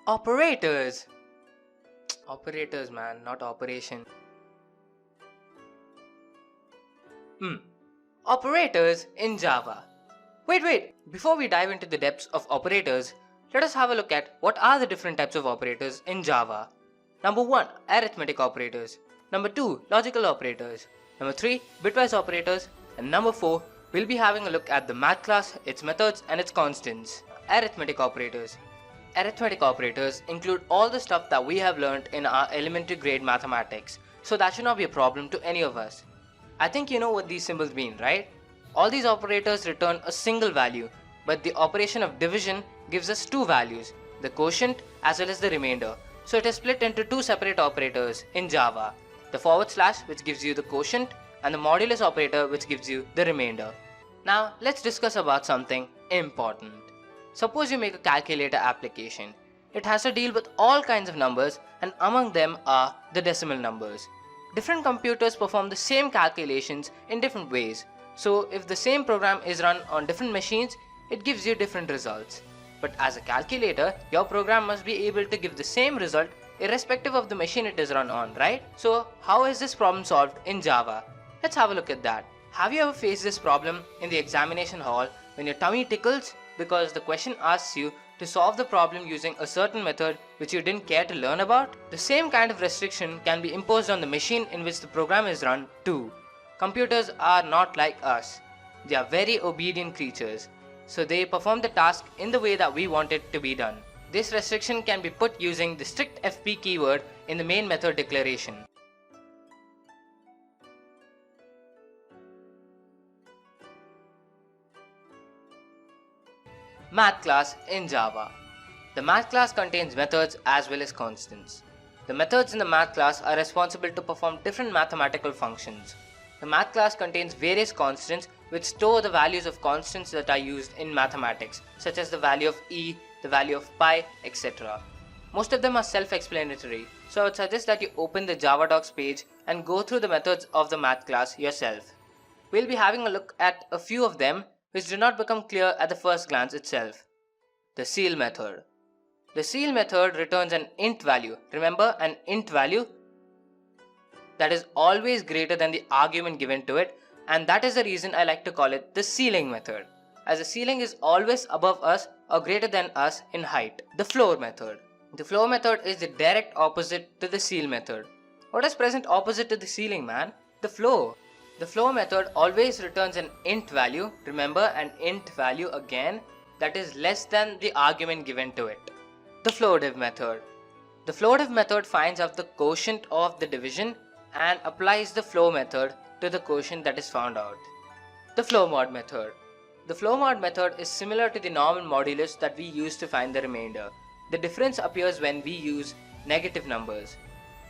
Operators. Operators, man, not operation. Operators in Java. Wait, before we dive into the depths of operators, let us have a look at what are the different types of operators in Java. Number 1, arithmetic operators. Number 2, logical operators. Number 3, bitwise operators. And number 4, we'll be having a look at the math class, its methods and its constants. Arithmetic operators. Arithmetic operators include all the stuff that we have learned in our elementary grade mathematics, so that should not be a problem to any of us. I think you know what these symbols mean, right? All these operators return a single value, but the operation of division gives us two values, the quotient as well as the remainder. So it is split into two separate operators in Java, the forward slash which gives you the quotient and the modulus operator which gives you the remainder. Now let's discuss about something important. Suppose you make a calculator application. It has to deal with all kinds of numbers and among them are the decimal numbers. Different computers perform the same calculations in different ways. So if the same program is run on different machines, it gives you different results. But as a calculator, your program must be able to give the same result irrespective of the machine it is run on, right? So how is this problem solved in Java? Let's have a look at that. Have you ever faced this problem in the examination hall when your tummy tickles because the question asks you to solve the problem using a certain method which you didn't care to learn about? The same kind of restriction can be imposed on the machine in which the program is run too. Computers are not like us. They are very obedient creatures, so they perform the task in the way that we want it to be done. This restriction can be put using the strict FP keyword in the main method declaration. Math class in Java. The math class contains methods as well as constants. The methods in the math class are responsible to perform different mathematical functions. The math class contains various constants which store the values of constants that are used in mathematics, such as the value of e, the value of pi, etc. Most of them are self-explanatory, so I would suggest that you open the Java docs page and go through the methods of the math class yourself. We'll be having a look at a few of them which do not become clear at the first glance itself. The ceil method. The ceil method returns an int value. Remember, an int value that is always greater than the argument given to it, and that is the reason I like to call it the ceiling method, as the ceiling is always above us or greater than us in height. The floor method. The floor method is the direct opposite to the ceil method. What is present opposite to the ceiling, man? The floor. The floor method always returns an int value, remember, an int value again, that is less than the argument given to it. The floor div method. The floor div method finds out the quotient of the division and applies the floor method to the quotient that is found out. The floor mod method. The floor mod method is similar to the normal modulus that we use to find the remainder. The difference appears when we use negative numbers.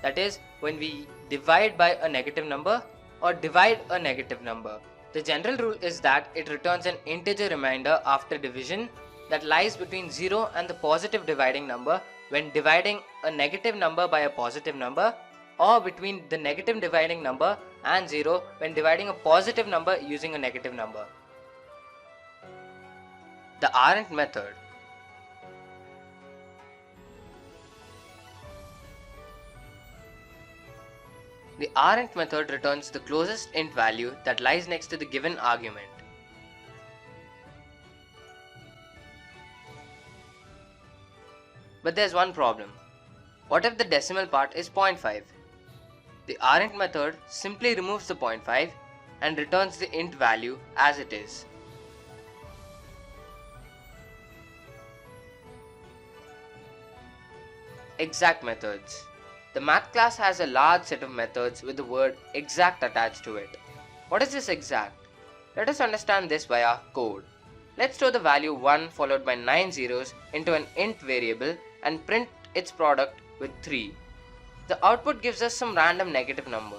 That is, when we divide by a negative number or divide a negative number. The general rule is that it returns an integer remainder after division that lies between 0 and the positive dividing number when dividing a negative number by a positive number, or between the negative dividing number and 0 when dividing a positive number using a negative number. The ARENT method. The ARENT method returns the closest int value that lies next to the given argument. But there's one problem. What if the decimal part is 0.5? The ARENT method simply removes the 0.5 and returns the int value as it is. Exact methods. The math class has a large set of methods with the word exact attached to it. What is this exact? Let us understand this via code. Let's store the value 1 followed by 9 zeros into an int variable and print its product with 3. The output gives us some random negative number.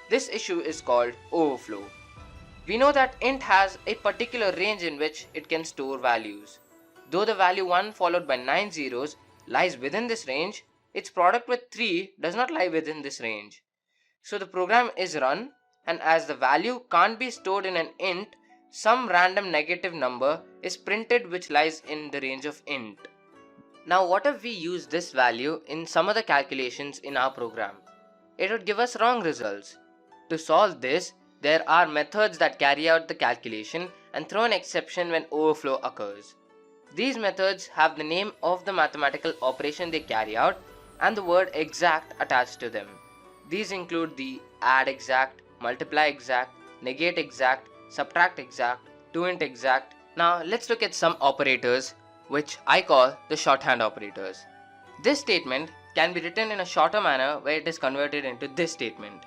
This issue is called overflow. We know that int has a particular range in which it can store values. Though the value 1 followed by 9 zeros lies within this range, its product with 3 does not lie within this range. So the program is run, and as the value can't be stored in an int, some random negative number is printed which lies in the range of int. Now what if we use this value in some other calculations in our program? It would give us wrong results. To solve this, there are methods that carry out the calculation and throw an exception when overflow occurs. These methods have the name of the mathematical operation they carry out and the word exact attached to them. These include the add exact, multiply exact, negate exact, subtract exact, toint exact. Now let's look at some operators which I call the shorthand operators. This statement can be written in a shorter manner where it is converted into this statement.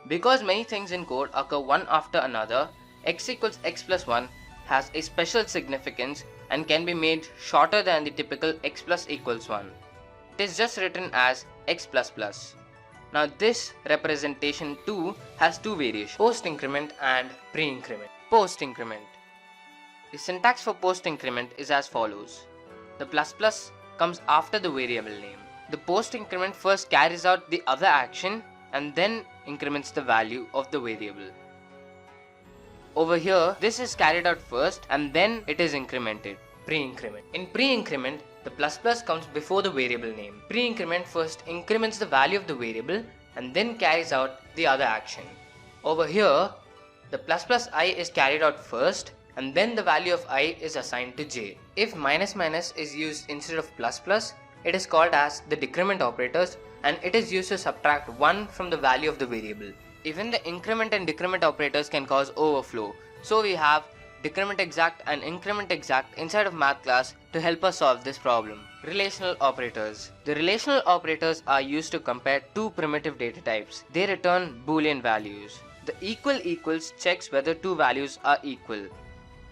Because many things in code occur one after another, x equals x plus 1 has a special significance and can be made shorter than the typical x plus equals 1. It is just written as x plus plus. Now this representation too has two variations, post increment and pre-increment. Post increment. The syntax for post increment is as follows. The plus plus comes after the variable name. The post increment first carries out the other action and then increments the value of the variable. Over here, this is carried out first and then it is incremented. Pre-increment. In pre-increment, the plus plus comes before the variable name. Pre-increment first increments the value of the variable and then carries out the other action. Over here, the plus plus I is carried out first and then the value of I is assigned to j. If minus minus is used instead of plus plus, it is called as the decrement operators and it is used to subtract 1 from the value of the variable. Even the increment and decrement operators can cause overflow, so we have decrement exact and increment exact inside of math class to help us solve this problem. Relational operators. The relational operators are used to compare two primitive data types. They return Boolean values. The equal equals checks whether two values are equal.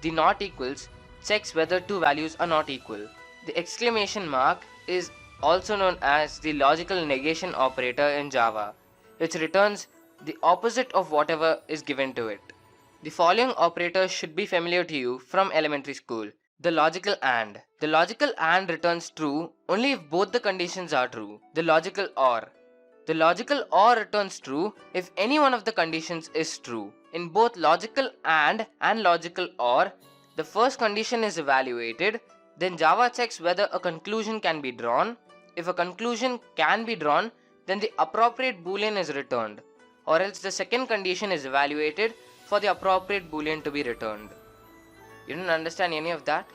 The not equals checks whether two values are not equal. The exclamation mark is also known as the logical negation operator in Java, which returns the opposite of whatever is given to it. The following operators should be familiar to you from elementary school. The logical AND. The logical AND returns true only if both the conditions are true. The logical OR. The logical OR returns true if any one of the conditions is true. In both logical AND and logical OR, the first condition is evaluated, then Java checks whether a conclusion can be drawn. If a conclusion can be drawn, then the appropriate boolean is returned, or else the second condition is evaluated for the appropriate boolean to be returned. You didn't understand any of that?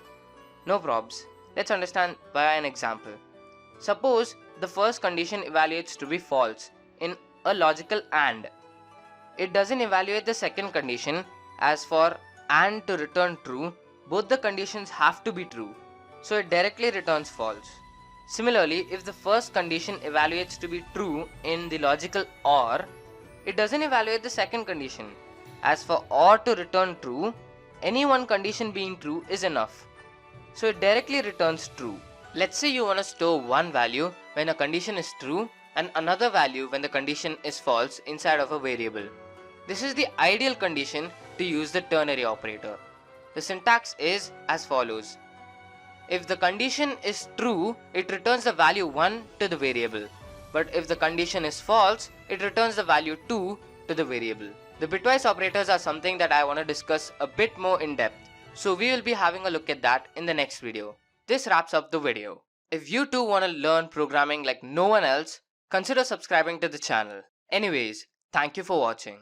No probs. Let's understand via an example. Suppose the first condition evaluates to be false in a logical AND. It doesn't evaluate the second condition, as for AND to return true, both the conditions have to be true, so it directly returns false. Similarly, if the first condition evaluates to be true in the logical OR, it doesn't evaluate the second condition. As for OR to return true, any one condition being true is enough, so it directly returns true. Let's say you want to store one value when a condition is true and another value when the condition is false inside of a variable. This is the ideal condition to use the ternary operator. The syntax is as follows. If the condition is true, it returns the value 1 to the variable. But if the condition is false, it returns the value 2 to the variable. The bitwise operators are something that I want to discuss a bit more in depth, so we will be having a look at that in the next video. This wraps up the video. If you too want to learn programming like no one else, consider subscribing to the channel. Anyways, thank you for watching.